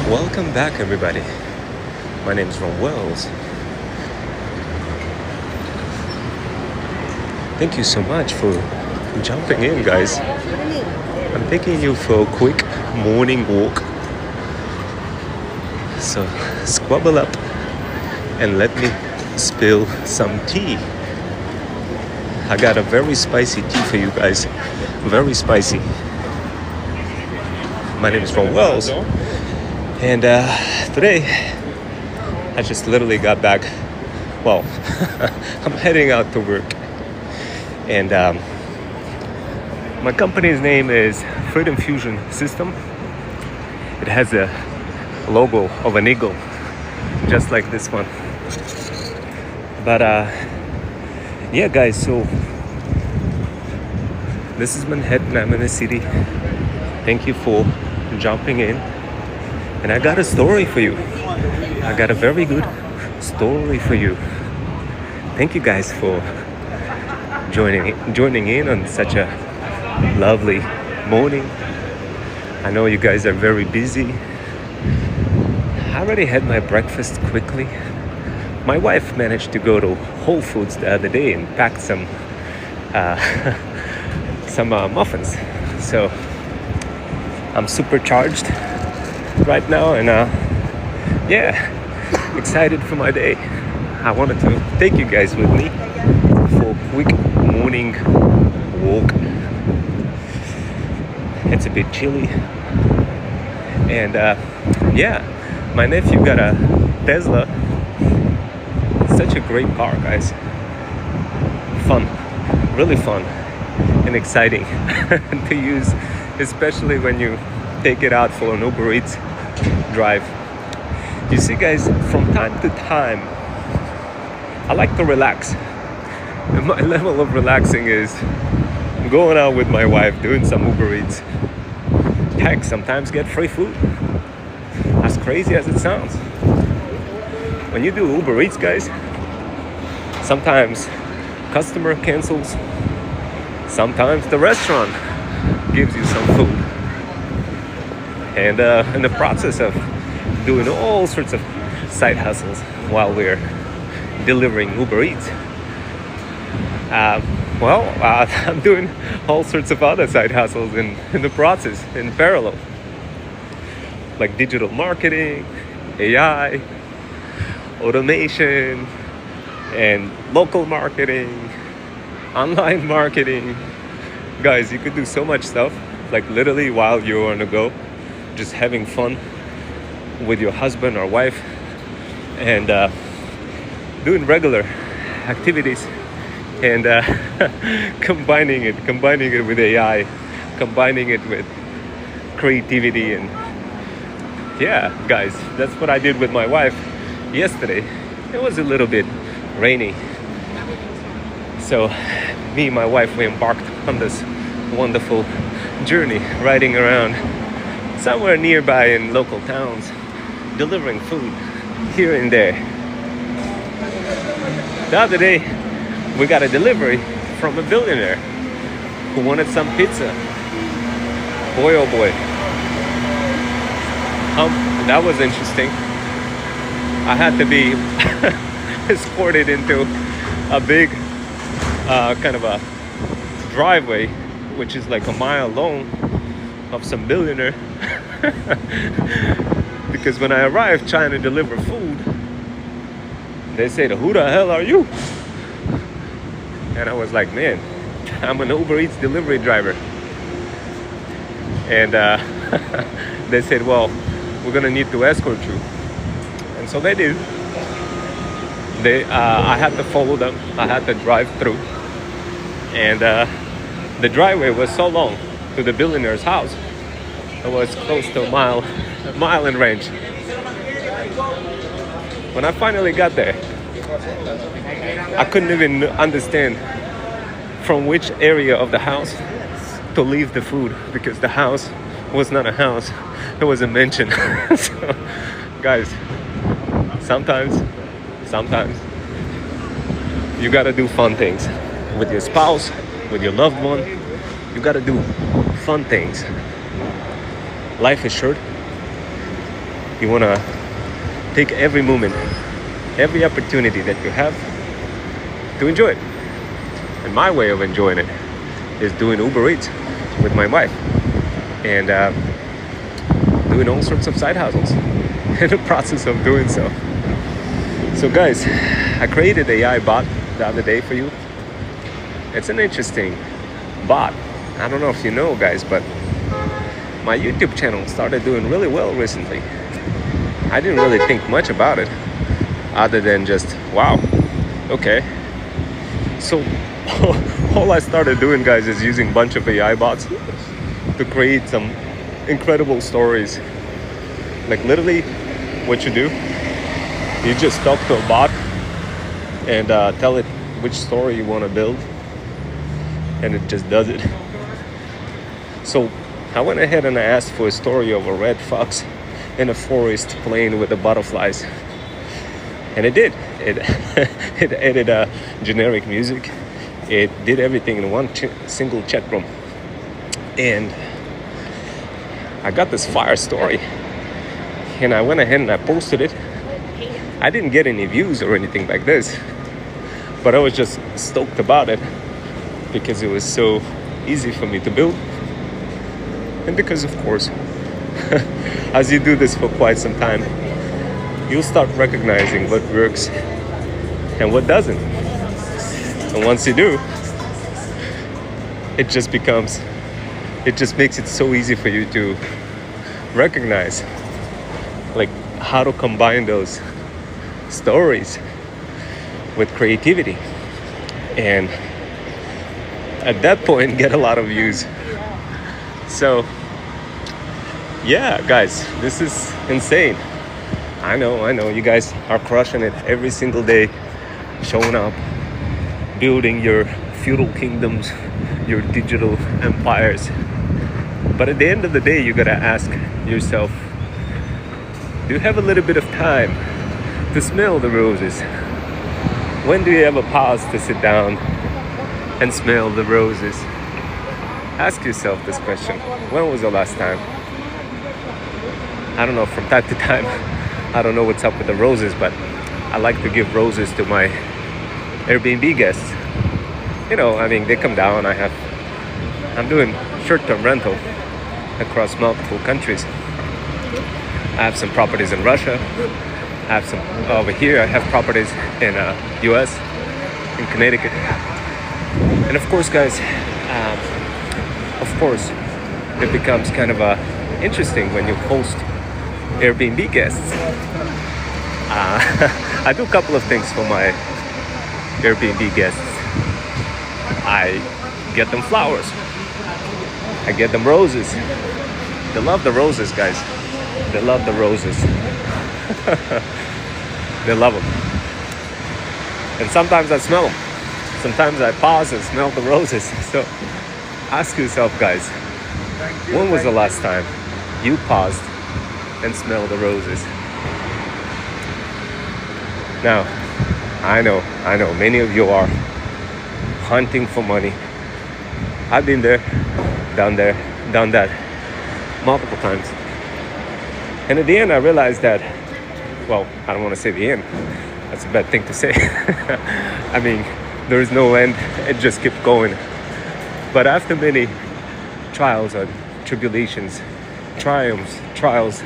Welcome back, everybody. My name is Ron Wells. Thank you so much for jumping in, guys. I'm taking you for a quick morning walk. So squabble up and let me spill some tea. I got a very spicy tea for you guys. Very spicy. My name is Ron Wells. And today, I just literally got back. Well, I'm heading out to work. And my company's name is Freedom Fusion System. It has a logo of an eagle, just like this one. But yeah, guys, so this is Manhattan. I'm in the city. Thank you for jumping in. And I got a story for you. I got a very good story for you. Thank you guys for joining in on such a lovely morning. I know you guys are very busy. I already had my breakfast quickly. My wife managed to go to Whole Foods the other day and packed some muffins. So I'm supercharged right now, and yeah, excited for my day. I wanted to take you guys with me for a quick morning walk. It's a bit chilly, and yeah, my nephew got a Tesla. It's such a great car, guys. Fun, really fun and exciting to use, especially when you take it out for an Uber Eats drive. You see, guys, from time to time, I like to relax. And my level of relaxing is going out with my wife, doing some Uber Eats. Heck, sometimes get free food. As crazy as it sounds. When you do Uber Eats, guys, sometimes customer cancels. Sometimes the restaurant gives you some food. And in the process of doing all sorts of side hustles while we're delivering Uber Eats, I'm doing all sorts of other side hustles in the process, in parallel. Like digital marketing, AI, automation, and local marketing, online marketing. Guys, you could do so much stuff, like literally while you're on the go, just having fun with your husband or wife, and doing regular activities, and combining it with AI, combining it with creativity. And yeah, guys, that's what I did with my wife yesterday. It was a little bit rainy, so me and my wife, we embarked on this wonderful journey, riding around somewhere nearby in local towns, delivering food here and there. The other day, we got a delivery from a billionaire who wanted some pizza. Boy, oh boy. That was interesting. I had to be escorted into a big kind of a driveway, which is like a mile long, of some billionaire. Because when I arrived trying to deliver food, they said, "Who the hell are you?" And I was like, "Man, I'm an Uber Eats delivery driver." And they said, "Well, we're gonna need to escort you." And so they did. I had to follow them. I had to drive through. And the driveway was so long to the billionaire's house. It was close to a mile in range. When I finally got there, I couldn't even understand from which area of the house to leave the food, because the house was not a house, it was a mansion. So, guys, sometimes you gotta do fun things with your spouse, with your loved one. You gotta do fun things. Life is short. You want to take every moment, every opportunity that you have to enjoy it. And my way of enjoying it is doing Uber Eats with my wife and doing all sorts of side hustles in the process of doing so. So guys, I created an AI bot the other day for you. It's an interesting bot. I don't know if you know, guys, but my YouTube channel started doing really well recently. I didn't really think much about it other than just, wow, okay. So all I started doing, guys, is using a bunch of AI bots to create some incredible stories. Like literally what you do, you just talk to a bot and tell it which story you want to build, and it just does it. So I went ahead and I asked for a story of a red fox in a forest playing with the butterflies, and it did. It it added generic music. It did everything in one single chat room, and I got this fire story, and I went ahead and I posted it. I didn't get any views or anything like this, but I was just stoked about it because it was so easy for me to build, and because, of course, as you do this for quite some time, you'll start recognizing what works and what doesn't. And once you do, it just makes it so easy for you to recognize like how to combine those stories with creativity, and at that point get a lot of views. So yeah, guys, this is insane. I know you guys are crushing it every single day, showing up, building your feudal kingdoms, your digital empires. But at the end of the day, you gotta ask yourself, do you have a little bit of time to smell the roses? When do you ever pause to sit down and smell the roses? Ask yourself this question. When was the last time? I don't know, from time to time, I don't know what's up with the roses, but I like to give roses to my Airbnb guests. You know, I mean, they come down, I'm doing short-term rental across multiple countries. I have some properties in Russia. I have some over here. I have properties in US, in Connecticut. And of course, guys, it becomes kind of interesting when you host Airbnb guests. I do a couple of things for my Airbnb guests. I get them flowers. I get them roses. They love the roses, guys. They love the roses. They love them. And sometimes I smell them. Sometimes I pause and smell the roses. So ask yourself, guys, when was the last time you paused and smelled the roses? Now, I know, many of you are hunting for money. I've been there, done that multiple times. And at the end, I realized that, well, I don't want to say the end. That's a bad thing to say. I mean, there is no end. It just kept going. But after many trials and tribulations, trials,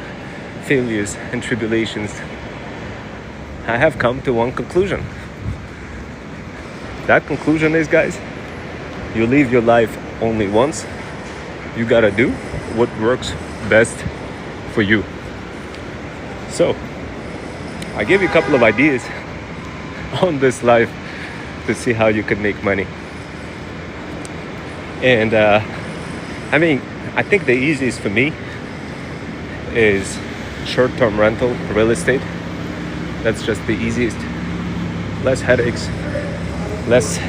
failures, and tribulations, I have come to one conclusion. That conclusion is, guys, you live your life only once. You gotta do what works best for you. So, I gave you a couple of ideas on this life to see how you can make money. And I mean, I think the easiest for me is short-term rental, real estate. That's just the easiest. Less headaches, less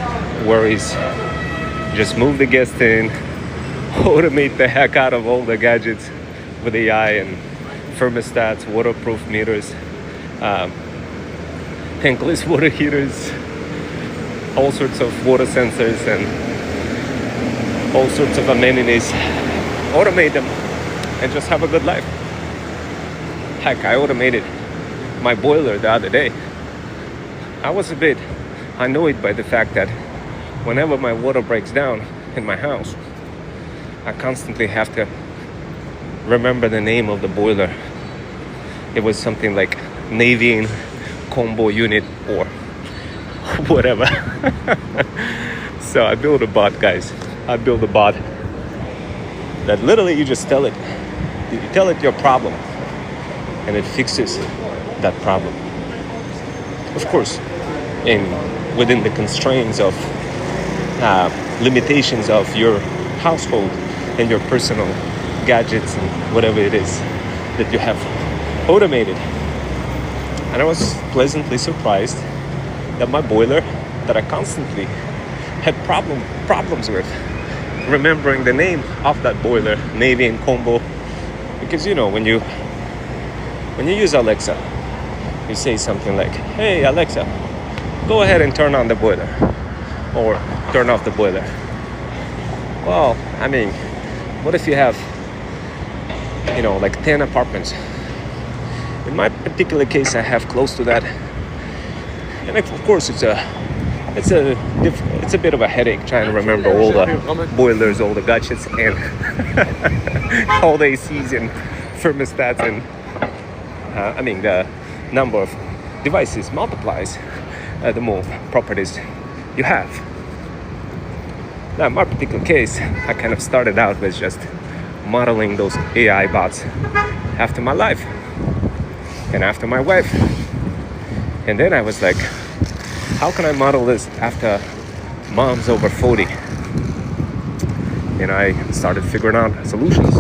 worries. Just move the guest in, automate the heck out of all the gadgets with AI and thermostats, waterproof meters, tankless water heaters, all sorts of water sensors, and all sorts of amenities. Automate them and just have a good life. Heck, I automated my boiler the other day. I was a bit annoyed by the fact that whenever my water breaks down in my house, I constantly have to remember the name of the boiler. It was something like Navien Combo Unit or whatever. So I built a bot, guys. I built a bot that literally you just tell it. You tell it your problem and it fixes that problem. Of course, within the constraints of limitations of your household and your personal gadgets and whatever it is that you have automated. And I was pleasantly surprised that my boiler that I constantly had problems with remembering the name of that boiler, Navien Combo, because when you use Alexa, you say something like, "Hey Alexa, go ahead and turn on the boiler," or "Turn off the boiler." Well, I mean, what if you have like 10 apartments? In my particular case, I have close to that, and of course it's a bit of a headache trying to remember all the boilers, all the gadgets, and all the ACs and thermostats, and the number of devices multiplies the more properties you have. Now, in my particular case, I kind of started out with just modeling those AI bots after my life and after my wife. And then I was like, how can I model this after moms over 40? And I started figuring out solutions,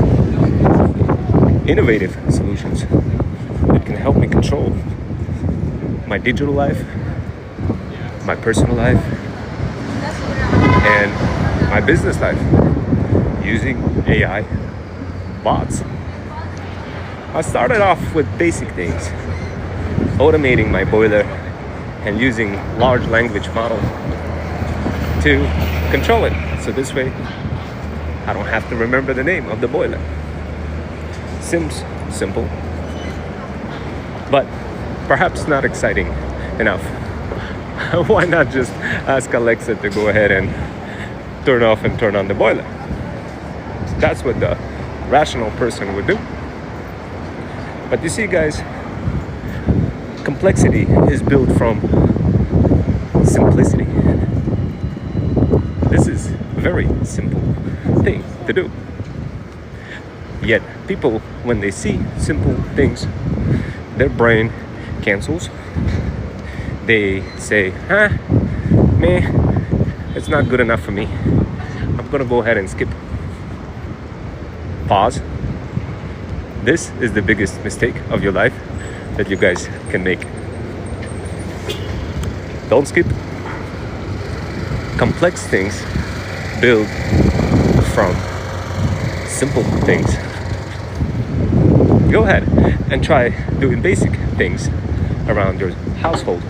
innovative solutions that can help me control my digital life, my personal life, and my business life using AI bots. I started off with basic things, automating my boiler and using large language model to control it. So this way, I don't have to remember the name of the boiler. Seems simple, but perhaps not exciting enough. Why not just ask Alexa to go ahead and turn off and turn on the boiler? That's what the rational person would do. But you see, guys, complexity is built from simplicity. This is a very simple thing to do. Yet people, when they see simple things, their brain cancels. They say, meh, it's not good enough for me. I'm gonna go ahead and skip. Pause. This is the biggest mistake of your life that you guys can make. Don't skip. Complex things build from simple things. Go ahead and try doing basic things around your household.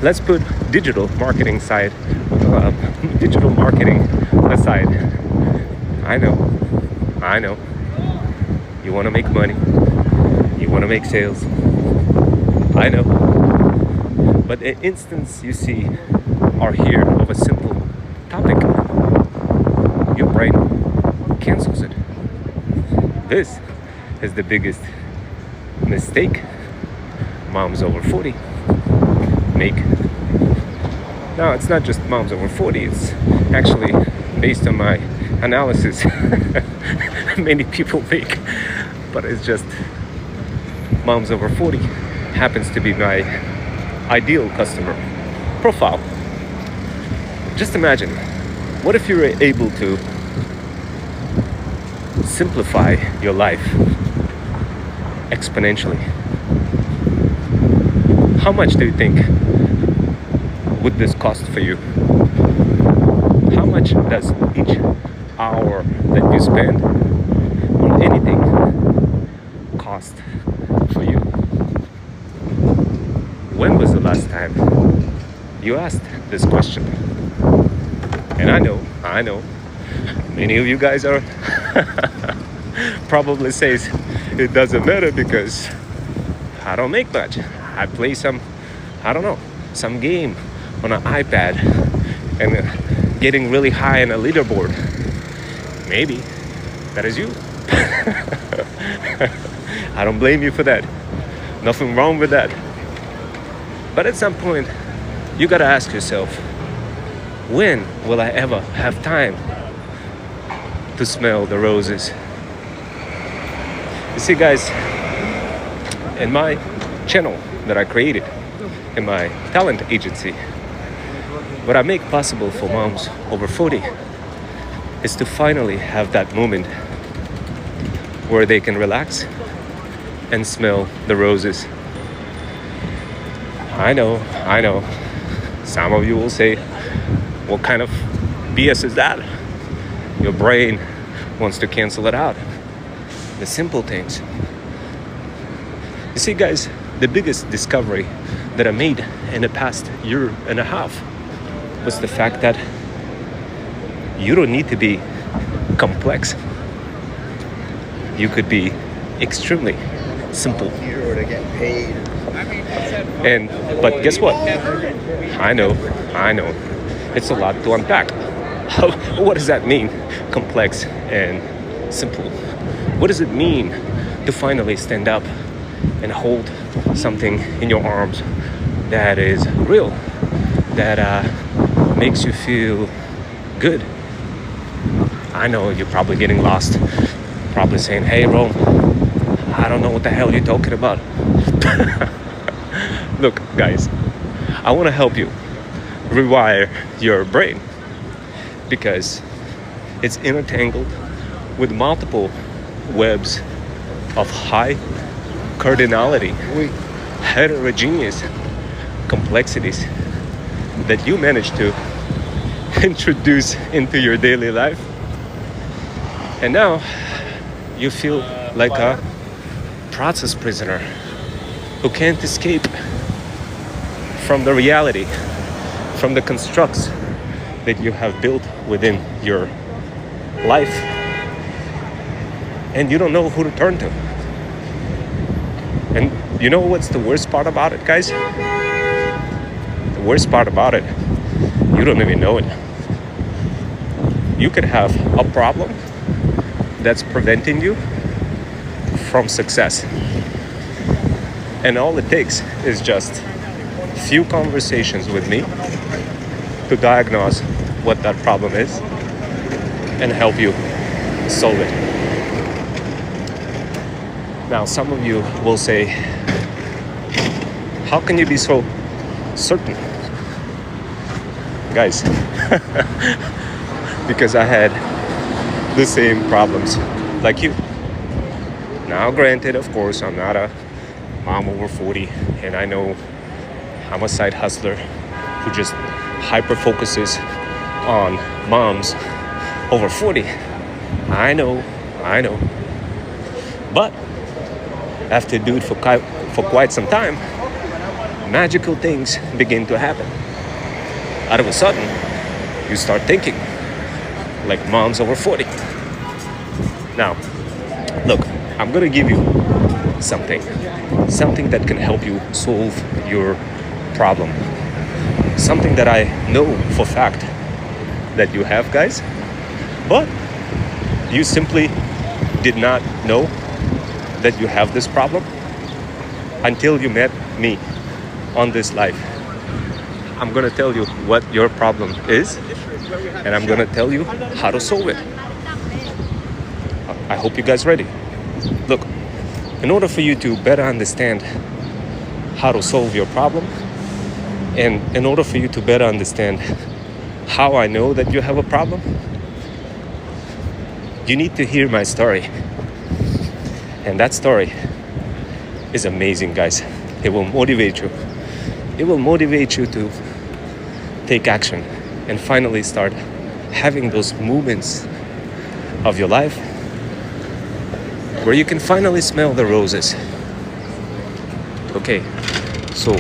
Let's put digital marketing aside. I know. You want to make money. You want to make sales. I know. But the instance you see or hear of a simple topic, your brain cancels it. This is the biggest mistake moms over 40 make. Now, it's not just moms over 40, it's actually based on my analysis many people make, but it's just moms over 40 happens to be my ideal customer profile. Just imagine, what if you were able to simplify your life exponentially? How much do you think would this cost for you? How much does each hour that you spend on anything cost for you? When was the last time you asked this question? And I know, many of you guys are probably says it doesn't matter because I don't make much. I play some, I don't know, some game on an iPad and getting really high on a leaderboard. Maybe that is you. I don't blame you for that. Nothing wrong with that. But at some point, you gotta ask yourself, when will I ever have time to smell the roses? You see, guys, in my channel that I created, in my talent agency, what I make possible for moms over 40 is to finally have that moment where they can relax and smell the roses. I know. Some of you will say, what kind of BS is that? Your brain wants to cancel it out. The simple things. You see, guys, the biggest discovery that I made in the past year and a half was the fact that you don't need to be complex. You could be extremely simple. But guess what? I know. It's a lot to unpack. What does that mean? Complex and simple. What does it mean to finally stand up and hold something in your arms that is real, that makes you feel good? I know you're probably getting lost, probably saying, hey, Rome, I don't know what the hell you're talking about. Look, guys, I want to help you rewire your brain because it's intertangled with multiple webs of high cardinality, heterogeneous complexities that you manage to introduce into your daily life. And now you feel like a process prisoner who can't escape from the reality, from the constructs that you have built within your life. And you don't know who to turn to. And you know what's the worst part about it, guys? The worst part about it, you don't even know it. You could have a problem that's preventing you from success. And all it takes is just a few conversations with me to diagnose what that problem is and help you solve it. Now, some of you will say, how can you be so certain? Guys, because I had the same problems like you. Now, granted, of course, I'm not a mom over 40, and I know I'm a side hustler who just hyper focuses on moms over 40. I know. But after doing it for quite some time, magical things begin to happen. Out of a sudden, you start thinking like moms over 40. Now, look, I'm gonna give you something that can help you solve your problem. Something that I know for fact that you have, guys, but you simply did not know that you have this problem until you met me on this life. I'm gonna tell you what your problem is, and I'm gonna tell you how to solve it. I hope you guys ready. Look, in order for you to better understand how to solve your problem, and in order for you to better understand how I know that you have a problem, you need to hear my story. And that story is amazing, guys. It will motivate you. It will motivate you to take action and finally start having those moments of your life where you can finally smell the roses. Okay, so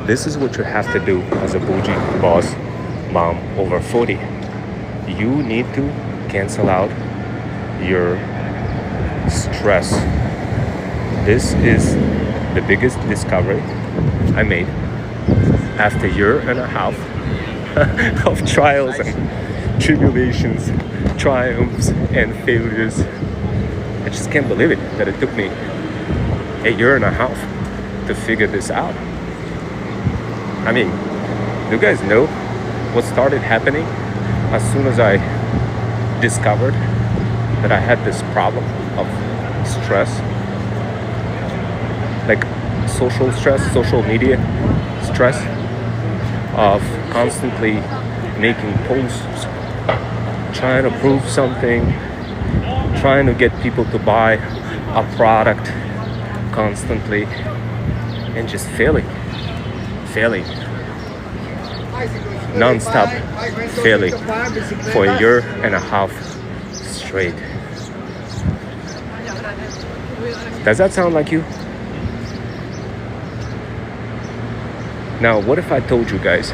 this is what you have to do as a bougie boss mom over 40. You need to cancel out your stress. This is the biggest discovery I made after a year and a half of trials and tribulations, triumphs and failures. I just can't believe it that it took me a year and a half to figure this out. I mean, do you guys know what started happening as soon as I discovered that I had this problem of stress? Like social stress, social media stress, of constantly making posts, trying to prove something, trying to get people to buy a product constantly, and just failing, non-stop failing for a year and a half straight. Does that sound like you? Now, what if I told you guys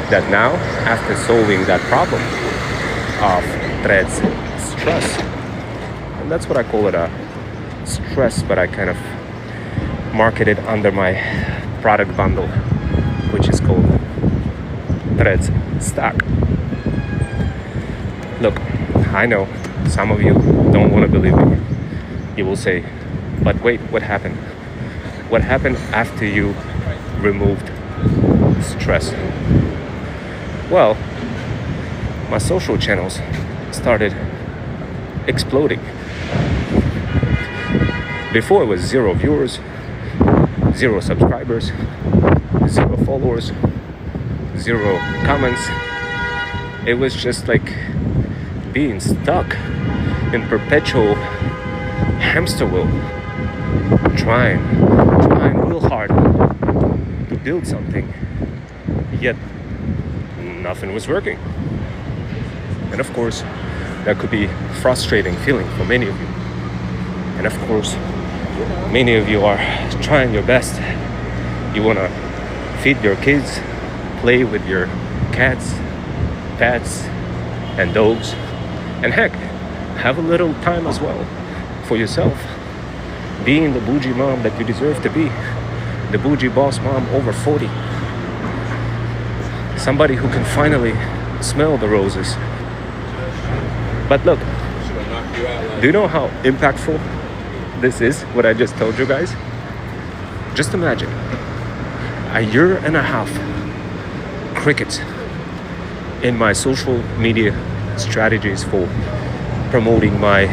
that now, after solving that problem of Threads stress, and that's what I call it, a stress, but I kind of market it under my product bundle, which is called Threads Stack. Look, I know some of you don't want to believe me. You will say, but wait, what happened? What happened after you removed stress? Well, my social channels started exploding. Before it was 0 viewers, 0 subscribers, 0 followers, 0 comments. It was just like being stuck in perpetual hamster wheel, trying real hard to build something, yet nothing was working. And of course, that could be a frustrating feeling for many of you. And of course, many of you are trying your best. You want to feed your kids, play with your cats, pets, and dogs, and heck, have a little time as well for yourself, being the bougie mom that you deserve to be, the bougie boss mom over 40, somebody who can finally smell the roses. But look, do you know how impactful this is, what I just told you guys? Just imagine a year and a half crickets in my social media strategies for promoting my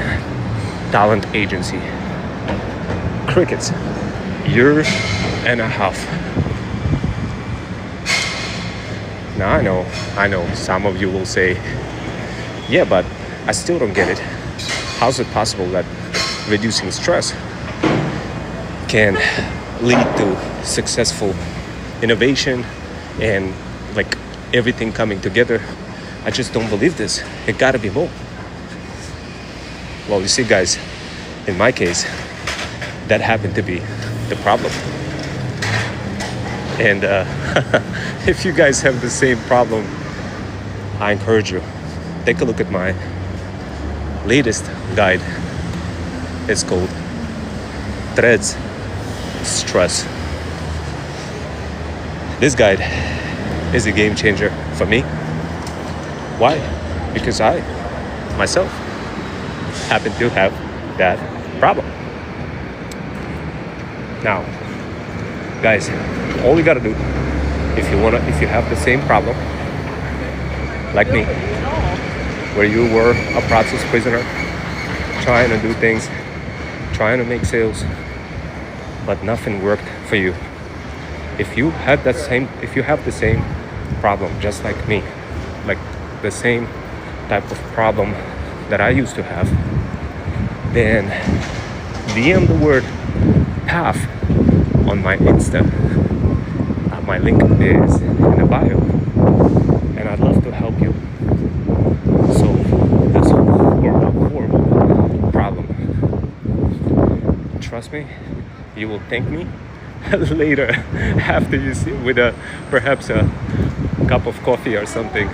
talent agency. Crickets, year and a half. Now I know some of you will say, yeah, but I still don't get it. How's it possible that reducing stress can lead to successful innovation and like everything coming together? I just don't believe this. It gotta be more. Well, you see, guys, in my case, that happened to be the problem. And if you guys have the same problem, I encourage you, take a look at my latest guide. It's called Threads Stress. This guide is a game changer for me. Why? Because I myself happen to have that problem. Now, guys, all you gotta do, if you have the same problem like me, where you were a process prisoner, trying to do things, trying to make sales, but nothing worked for you. If you have the same problem, just like me, like the same type of problem that I used to have, then DM the word PATH on my Insta. My link is in the bio, and I'd love to help you solve this horrible problem. Trust me, you will thank me later after you see, with perhaps a cup of coffee or something.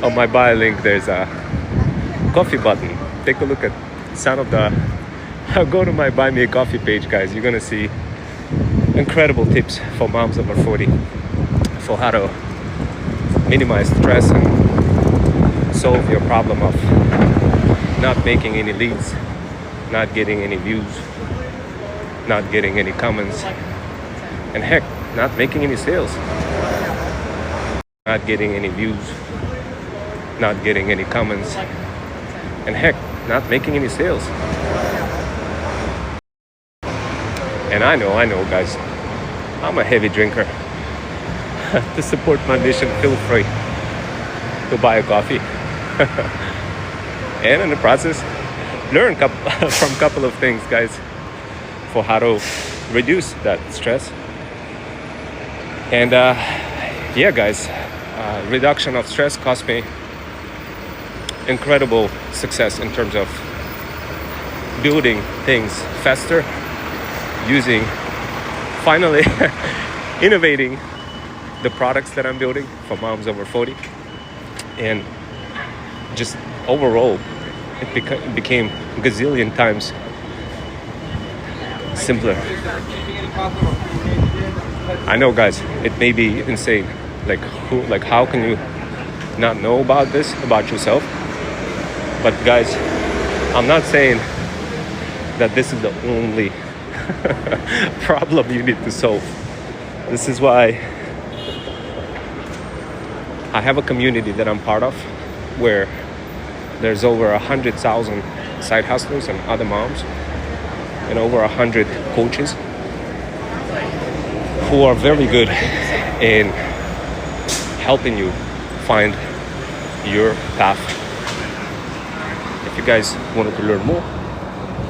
On my bio link there's a coffee button. Take a look at son of the go to my Buy Me a Coffee page, guys. You're gonna see incredible tips for moms over 40 for how to minimize stress and solve your problem of not making any leads, not getting any views, not getting any comments, and heck, not making any sales, not getting any views, not getting any comments, and heck, not making any sales. And I know, guys, I'm a heavy drinker. To support my mission, feel free to buy a coffee. And in the process, learn from a couple of things, guys, for how to reduce that stress. And yeah, guys, reduction of stress cost me incredible success in terms of building things faster, using, finally, innovating the products that I'm building for moms over 40. And just overall, it became a gazillion times simpler. I know, guys, it may be insane. Like how can you not know about this about yourself? But guys, I'm not saying that this is the only problem you need to solve. This is why I have a community that I'm part of, where there's over 100,000 side hustlers and other moms, and over 100 coaches who are very good in helping you find your path. If you guys wanted to learn more,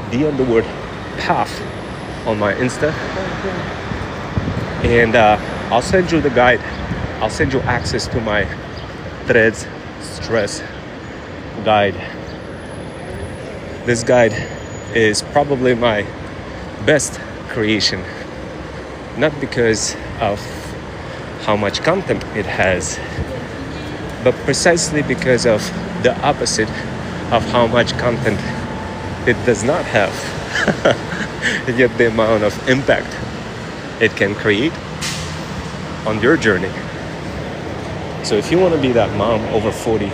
DM the word path on my Insta, and I'll send you the guide. I'll send you access to my Threads Stress guide. This guide is probably my best creation, not because of how much content it has, but precisely because of the opposite of how much content it does not have, and yet the amount of impact it can create on your journey. So if you want to be that mom over 40,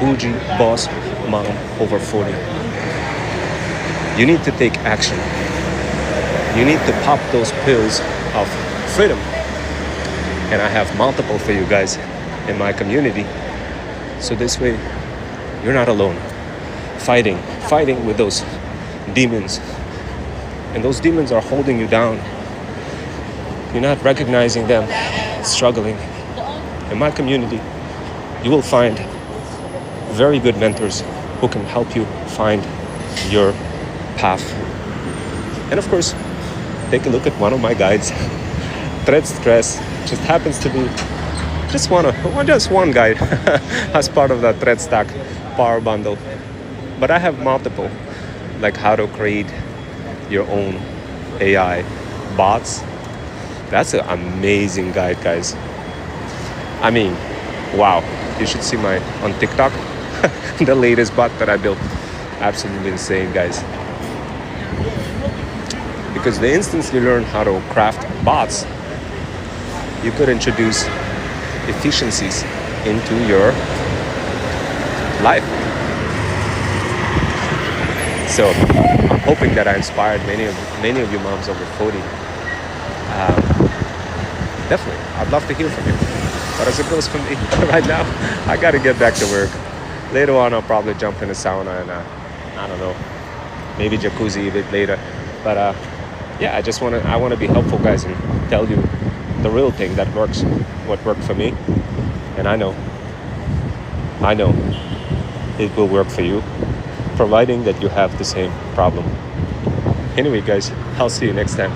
bougie boss mom over 40, you need to take action. You need to pop those pills of freedom. And I have multiple for you guys in my community. So this way, you're not alone. Fighting with those demons. And those demons are holding you down. You're not recognizing them, struggling. In my community, you will find very good mentors who can help you find your path. And of course, take a look at one of my guides. Thread Stress just happens to be just one guide as part of the Thread Stack Power Bundle. But I have multiple, like how to create your own AI bots. That's an amazing guide, guys. I mean, wow. You should see on TikTok, the latest bot that I built. Absolutely insane, guys. Because the instant you learn how to craft bots, you could introduce efficiencies into your life. So I'm hoping that I inspired many of you moms over 40. Definitely, I'd love to hear from you. But as it goes for me right now, I gotta get back to work. Later on, I'll probably jump in the sauna and I don't know, maybe jacuzzi a bit later. But yeah, I want to be helpful, guys, and tell you the real thing that works, what worked for me. And I know it will work for you, providing that you have the same problem. Anyway, guys, I'll see you next time.